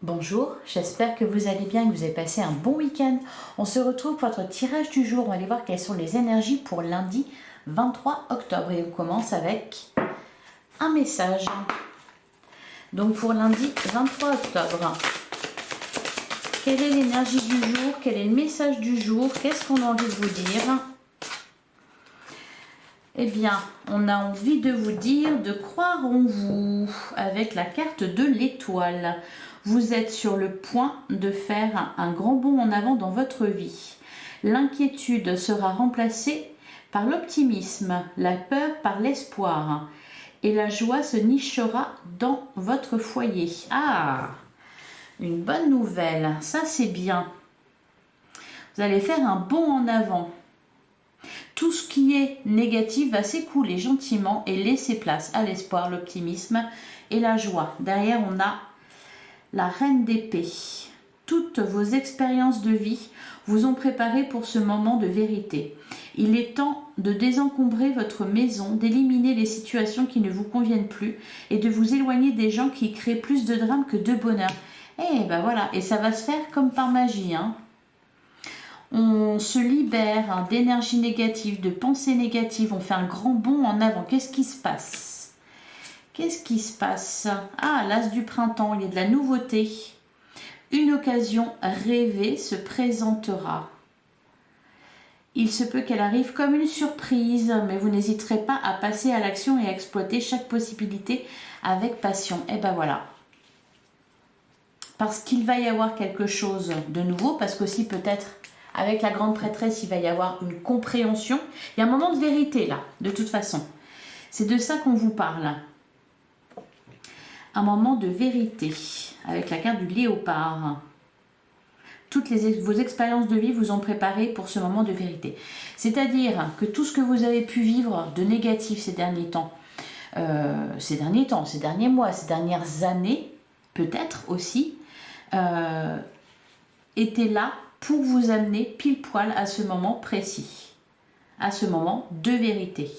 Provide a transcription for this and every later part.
Bonjour, j'espère que vous allez bien, que vous avez passé un bon week-end. On se retrouve pour votre tirage du jour. On va aller voir quelles sont les énergies pour lundi 23 octobre. Et on commence avec un message. Donc pour lundi 23 octobre, quelle est l'énergie du jour? Quel est le message du jour? Qu'est-ce qu'on a envie de vous dire? Eh bien, on a envie de vous dire de croire en vous avec la carte de l'étoile. Vous êtes sur le point de faire un grand bond en avant dans votre vie. L'inquiétude sera remplacée par l'optimisme, la peur par l'espoir. Et la joie se nichera dans votre foyer. Ah, une bonne nouvelle, ça c'est bien. Vous allez faire un bond en avant. Tout ce qui est négatif va s'écouler gentiment et laisser place à l'espoir, l'optimisme et la joie. Derrière, on a la reine d'épée. Toutes vos expériences de vie vous ont préparé pour ce moment de vérité. Il est temps de désencombrer votre maison, d'éliminer les situations qui ne vous conviennent plus et de vous éloigner des gens qui créent plus de drame que de bonheur. Et ben voilà, et ça va se faire comme par magie, hein. On se libère d'énergie négative, de pensées négatives, on fait un grand bond en avant. Qu'est-ce qui se passe? Qu'est-ce qui se passe? Ah, l'as du printemps, il y a de la nouveauté. Une occasion rêvée se présentera. Il se peut qu'elle arrive comme une surprise, mais vous n'hésiterez pas à passer à l'action et à exploiter chaque possibilité avec passion. Et ben voilà. Parce qu'il va y avoir quelque chose de nouveau, parce qu'aussi peut-être avec la grande prêtresse, il va y avoir une compréhension. Il y a un moment de vérité là, de toute façon. C'est de ça qu'on vous parle. Un moment de vérité avec la carte du léopard. Toutes vos expériences de vie vous ont préparé pour ce moment de vérité. C'est-à-dire que tout ce que vous avez pu vivre de négatif ces derniers temps, ces derniers mois, ces dernières années, peut-être aussi, était là pour vous amener pile poil à ce moment précis, à ce moment de vérité,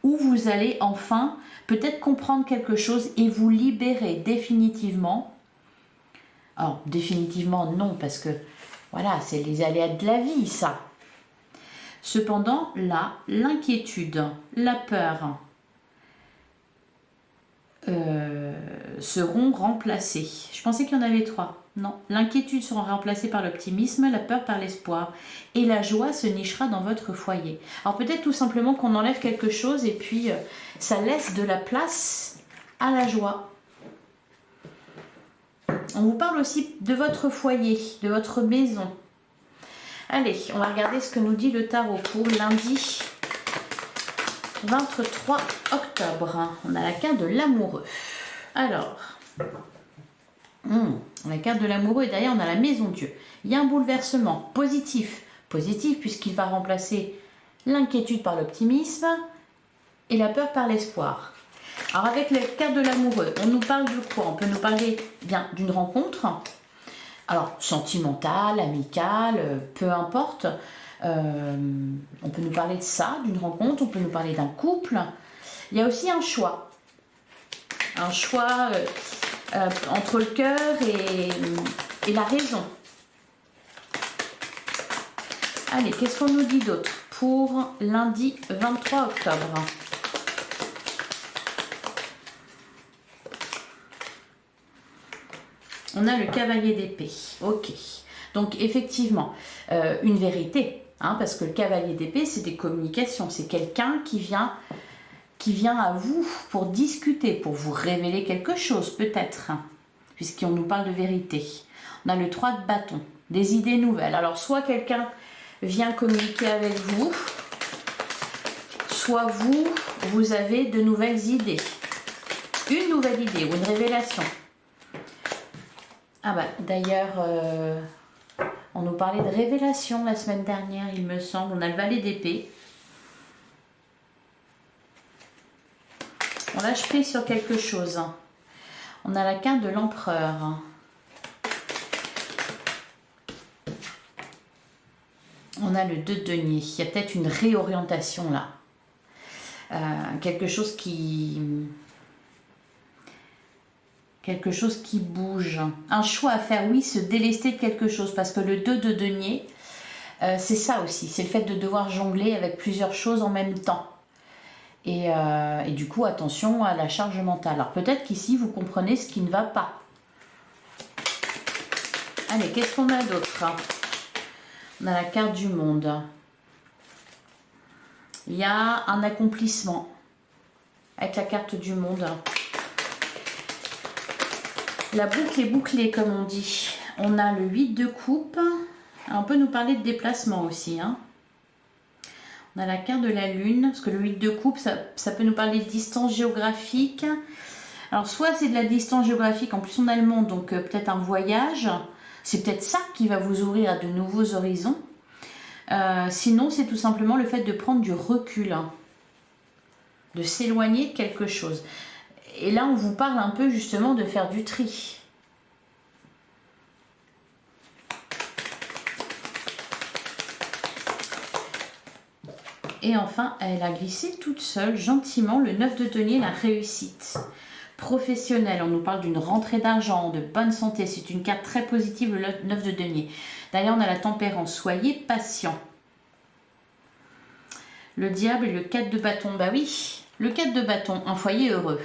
où vous allez enfin peut-être comprendre quelque chose et vous libérer définitivement. Alors, définitivement non, parce que voilà, c'est les aléas de la vie, ça. Cependant, là, l'inquiétude, la peur seront remplacées. Je pensais qu'il y en avait 3. Non, l'inquiétude sera remplacée par l'optimisme, la peur par l'espoir. Et la joie se nichera dans votre foyer. Alors peut-être tout simplement qu'on enlève quelque chose et puis ça laisse de la place à la joie. On vous parle aussi de votre foyer, de votre maison. Allez, on va regarder ce que nous dit le tarot pour lundi 23 octobre. On a la carte de l'amoureux. Alors, la carte de l'amoureux et derrière on a la maison Dieu. Il y a un bouleversement positif. Positif puisqu'il va remplacer l'inquiétude par l'optimisme et la peur par l'espoir. Alors avec la carte de l'amoureux, on nous parle de quoi? On peut nous parler bien d'une rencontre. Alors sentimentale, amicale, peu importe. On peut nous parler de ça, d'une rencontre. On peut nous parler d'un couple. Il y a aussi un choix. Un choix entre le cœur et la raison. Allez, qu'est-ce qu'on nous dit d'autre pour lundi 23 octobre? On a le cavalier d'épée. Ok. Donc effectivement, une vérité. Parce que le cavalier d'épée, c'est des communications. C'est quelqu'un qui vient à vous pour discuter, pour vous révéler quelque chose peut-être. Puisqu'on nous parle de vérité. On a le 3 de bâton. Des idées nouvelles. Alors soit quelqu'un vient communiquer avec vous, soit vous avez de nouvelles idées. Une nouvelle idée ou une révélation. Ah bah d'ailleurs, on nous parlait de révélation la semaine dernière, il me semble. On a le valet d'épée. On lâche prise sur quelque chose. On a la carte de l'empereur. On a le 2 de denier. Il y a peut-être une réorientation là. Quelque chose qui Quelque chose qui bouge. Un choix à faire, oui, se délester de quelque chose. Parce que le 2 de denier, c'est ça aussi. C'est le fait de devoir jongler avec plusieurs choses en même temps. Et du coup, attention à la charge mentale. Alors peut-être qu'ici, vous comprenez ce qui ne va pas. Allez, qu'est-ce qu'on a d'autre? On a la carte du monde. Il y a un accomplissement avec la carte du monde. La boucle est bouclée, comme on dit. On a le 8 de coupe. On peut nous parler de déplacement aussi. Hein. On a la carte de la lune. Parce que le 8 de coupe, ça peut nous parler de distance géographique. Alors, soit c'est de la distance géographique. En plus, on a le monde. Donc, peut-être un voyage. C'est peut-être ça qui va vous ouvrir à de nouveaux horizons. Sinon, c'est tout simplement le fait de prendre du recul. Hein, de s'éloigner de quelque chose. Et là, on vous parle un peu justement de faire du tri. Et enfin, elle a glissé toute seule, gentiment, le 9 de denier, la réussite. Professionnelle, on nous parle d'une rentrée d'argent, de bonne santé. C'est une carte très positive, le 9 de denier. D'ailleurs, on a la tempérance. Soyez patient. Le diable et le 4 de bâton. Bah oui, le 4 de bâton, un foyer heureux.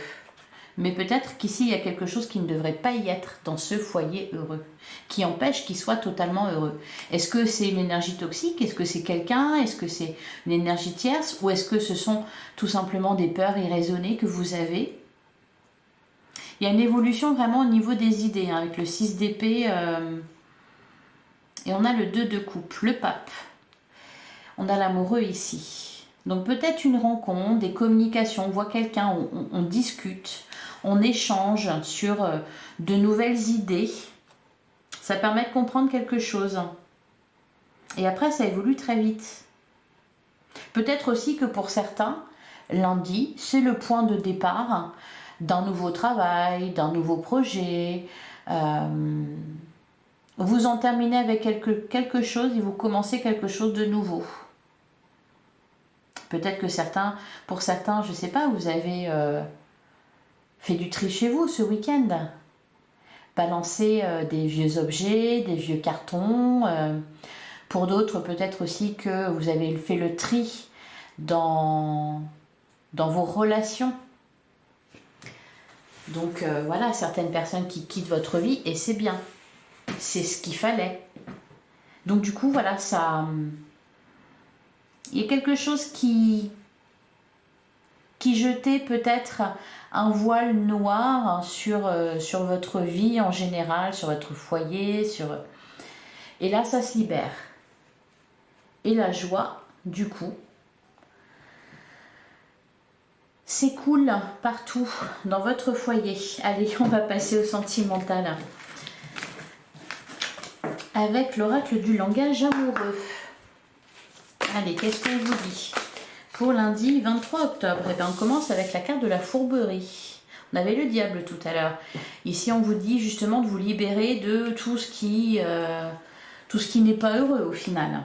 Mais peut-être qu'ici, il y a quelque chose qui ne devrait pas y être dans ce foyer heureux, qui empêche qu'il soit totalement heureux. Est-ce que c'est une énergie toxique? Est-ce que c'est quelqu'un? Est-ce que c'est une énergie tierce? Ou est-ce que ce sont tout simplement des peurs irraisonnées que vous avez? Il y a une évolution vraiment au niveau des idées, hein, avec le 6 d'épée. Et on a le 2 de coupe, le pape. On a l'amoureux ici. Donc peut-être une rencontre, des communications, on voit quelqu'un, on discute. On échange sur de nouvelles idées. Ça permet de comprendre quelque chose. Et après, ça évolue très vite. Peut-être aussi que pour certains, lundi, c'est le point de départ d'un nouveau travail, d'un nouveau projet. Vous en terminez avec quelque chose et vous commencez quelque chose de nouveau. Peut-être que pour certains, je ne sais pas, vous avez... fait du tri chez vous ce week-end. Balancez des vieux objets, des vieux cartons. Pour d'autres, peut-être aussi que vous avez fait le tri dans vos relations. Donc voilà, certaines personnes qui quittent votre vie et c'est bien. C'est ce qu'il fallait. Donc du coup, voilà, ça... Il y a quelque chose qui jetait peut-être un voile noir sur votre vie en général, sur votre foyer, et là ça se libère. Et la joie, du coup, s'écoule partout dans votre foyer. Allez, on va passer au sentimental. Avec l'oracle du langage amoureux. Allez, qu'est-ce qu'on vous dit ? Pour lundi 23 octobre, eh bien, on commence avec la carte de la fourberie. On avait le diable tout à l'heure. Ici, on vous dit justement de vous libérer de tout ce qui n'est pas heureux au final.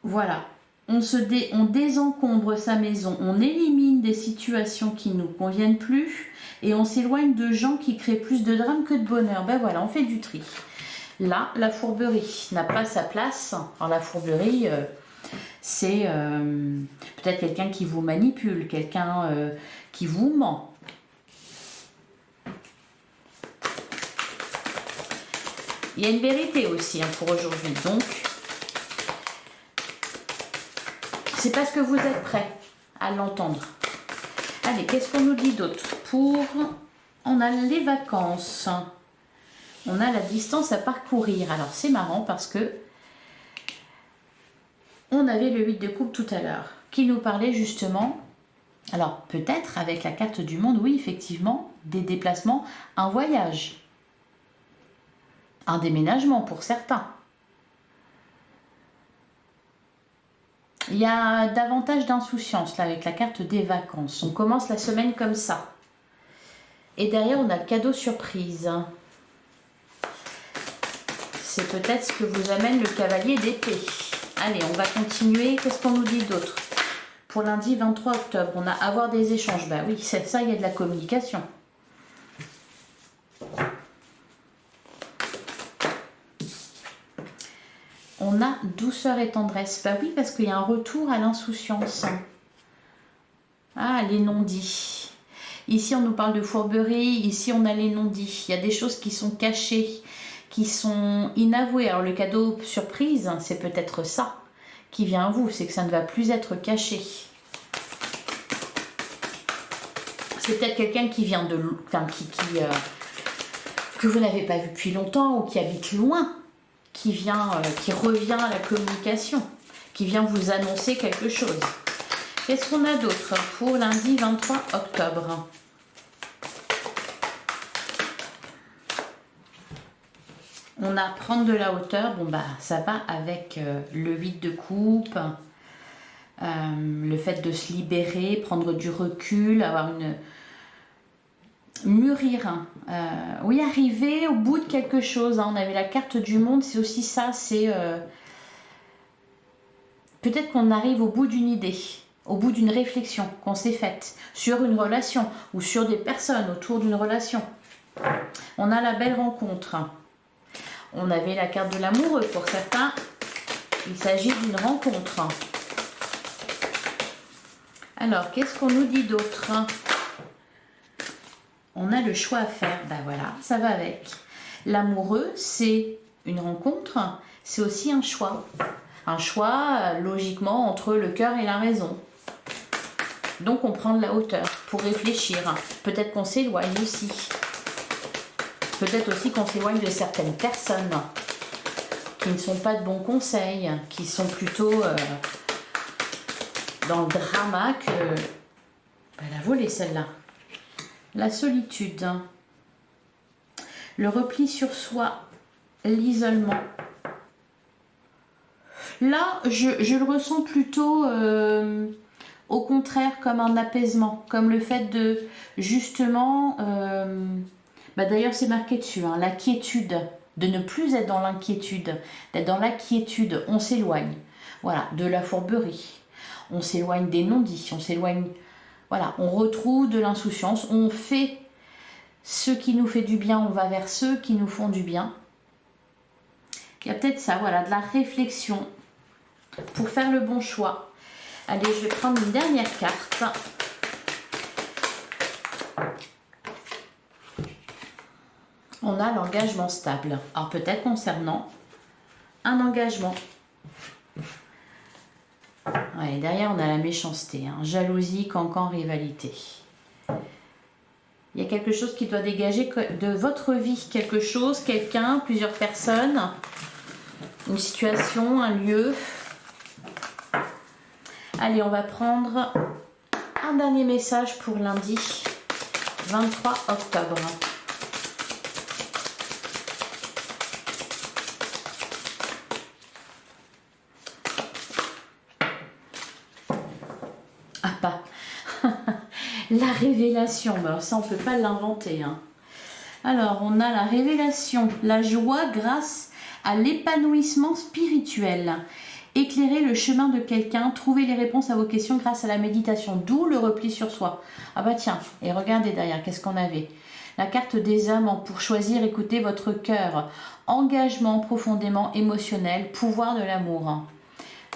Voilà. On désencombre sa maison, on élimine des situations qui ne nous conviennent plus et on s'éloigne de gens qui créent plus de drame que de bonheur. Ben voilà, on fait du tri. Là, la fourberie n'a pas sa place. Alors la fourberie, c'est peut-être quelqu'un qui vous manipule, quelqu'un qui vous ment. Il y a une vérité aussi pour aujourd'hui. Donc, c'est parce que vous êtes prêts à l'entendre. Allez, qu'est-ce qu'on nous dit d'autre? On a les vacances. On a la distance à parcourir. Alors, c'est marrant parce que on avait le 8 de coupe tout à l'heure qui nous parlait justement, alors peut-être avec la carte du monde, oui, effectivement, des déplacements, un voyage, un déménagement pour certains. Il y a davantage d'insouciance là avec la carte des vacances. On commence la semaine comme ça. Et derrière, on a le cadeau surprise. C'est peut-être ce que vous amène le cavalier d'épée. Allez, on va continuer. Qu'est-ce qu'on nous dit d'autre pour lundi 23 octobre, on a avoir des échanges. Bah oui, c'est ça, il y a de la communication. On a douceur et tendresse. Bah oui, parce qu'il y a un retour à l'insouciance. Ah, les non-dits. Ici, on nous parle de fourberie. Ici, on a les non-dits. Il y a des choses qui sont cachées, qui sont inavouées. Alors, le cadeau surprise, c'est peut-être ça qui vient à vous. C'est que ça ne va plus être caché. C'est peut-être quelqu'un qui vient de... Enfin, que vous n'avez pas vu depuis longtemps ou qui habite loin, qui revient à la communication, qui vient vous annoncer quelque chose. Qu'est-ce qu'on a d'autre pour lundi 23 octobre? On a prendre de la hauteur. Bon, bah, ça va avec le 8 de coupe, le fait de se libérer, prendre du recul, avoir une... mûrir. Oui, arriver au bout de quelque chose. On avait la carte du monde, c'est aussi ça. C'est peut-être qu'on arrive au bout d'une idée, au bout d'une réflexion qu'on s'est faite sur une relation ou sur des personnes autour d'une relation. On a la belle rencontre. On avait la carte de l'amoureux pour certains. Il s'agit d'une rencontre. Alors, qu'est-ce qu'on nous dit d'autre? On a le choix à faire. Ben voilà, ça va avec. L'amoureux, c'est une rencontre, c'est aussi un choix. Un choix, logiquement, entre le cœur et la raison. Donc, on prend de la hauteur pour réfléchir. Peut-être qu'on s'éloigne aussi. Peut-être aussi qu'on s'éloigne de certaines personnes qui ne sont pas de bons conseils, qui sont plutôt dans le drama que... Elle a volé celle-là. La solitude, le repli sur soi, l'isolement. Là, je le ressens plutôt au contraire comme un apaisement, comme le fait de justement... d'ailleurs, c'est marqué dessus, hein, la quiétude, de ne plus être dans l'inquiétude, d'être dans la quiétude. On s'éloigne, voilà, de la fourberie. On s'éloigne des non-dits, on s'éloigne... Voilà, on retrouve de l'insouciance, on fait ce qui nous fait du bien, on va vers ceux qui nous font du bien. Il y a peut-être ça, voilà, de la réflexion pour faire le bon choix. Allez, je vais prendre une dernière carte. On a l'engagement stable. Alors peut-être concernant un engagement. Ouais, derrière, on a la méchanceté, hein. Jalousie, cancan, rivalité. Il y a quelque chose qui doit dégager de votre vie. Quelque chose, quelqu'un, plusieurs personnes, une situation, un lieu. Allez, on va prendre un dernier message pour lundi 23 octobre. Ah bah, la révélation, alors ça on ne peut pas l'inventer. Hein. Alors on a la révélation, la joie grâce à l'épanouissement spirituel. Éclairer le chemin de quelqu'un, trouver les réponses à vos questions grâce à la méditation, d'où le repli sur soi. Ah bah tiens, et regardez derrière, qu'est-ce qu'on avait? La carte des amants, pour choisir, écouter votre cœur. Engagement profondément émotionnel, pouvoir de l'amour.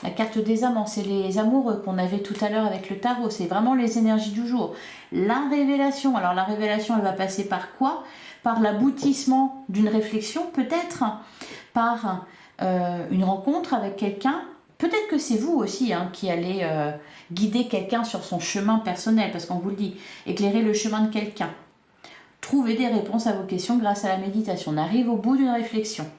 La carte des amants, c'est les amoureux qu'on avait tout à l'heure avec le tarot. C'est vraiment les énergies du jour. La révélation. Alors la révélation, elle va passer par quoi? Par l'aboutissement d'une réflexion, peut-être. Par une rencontre avec quelqu'un. Peut-être que c'est vous aussi hein, qui allez guider quelqu'un sur son chemin personnel. Parce qu'on vous le dit, éclairer le chemin de quelqu'un. Trouver des réponses à vos questions grâce à la méditation. On arrive au bout d'une réflexion.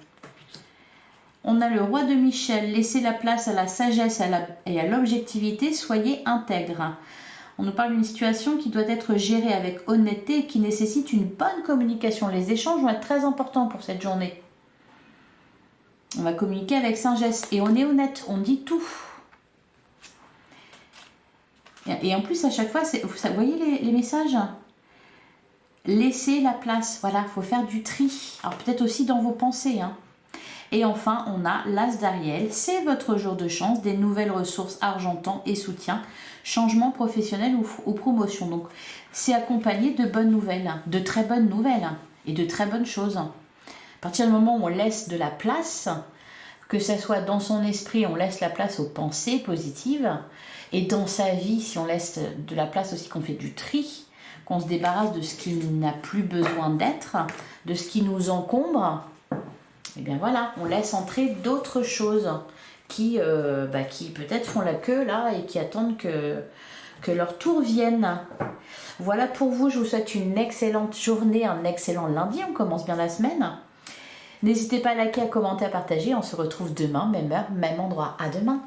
On a le roi de Michel, laissez la place à la sagesse et à l'objectivité, soyez intègre. On nous parle d'une situation qui doit être gérée avec honnêteté et qui nécessite une bonne communication. Les échanges vont être très importants pour cette journée. On va communiquer avec sagesse et on est honnête, on dit tout. Et en plus, à chaque fois, vous voyez les messages? Laissez la place, voilà, il faut faire du tri. Alors peut-être aussi dans vos pensées, hein. Et enfin, on a l'As d'Ariel. C'est votre jour de chance, des nouvelles ressources, argentan et soutien, changement professionnel ou promotion. Donc, c'est accompagné de bonnes nouvelles, de très bonnes nouvelles et de très bonnes choses. À partir du moment où on laisse de la place, que ce soit dans son esprit, on laisse la place aux pensées positives, et dans sa vie, si on laisse de la place aussi, qu'on fait du tri, qu'on se débarrasse de ce qui n'a plus besoin d'être, de ce qui nous encombre, et bien voilà, on laisse entrer d'autres choses qui peut-être font la queue là et qui attendent que leur tour vienne. Voilà pour vous, je vous souhaite une excellente journée, un excellent lundi, on commence bien la semaine. N'hésitez pas à liker, à commenter, à partager, on se retrouve demain, même heure, même endroit. À demain.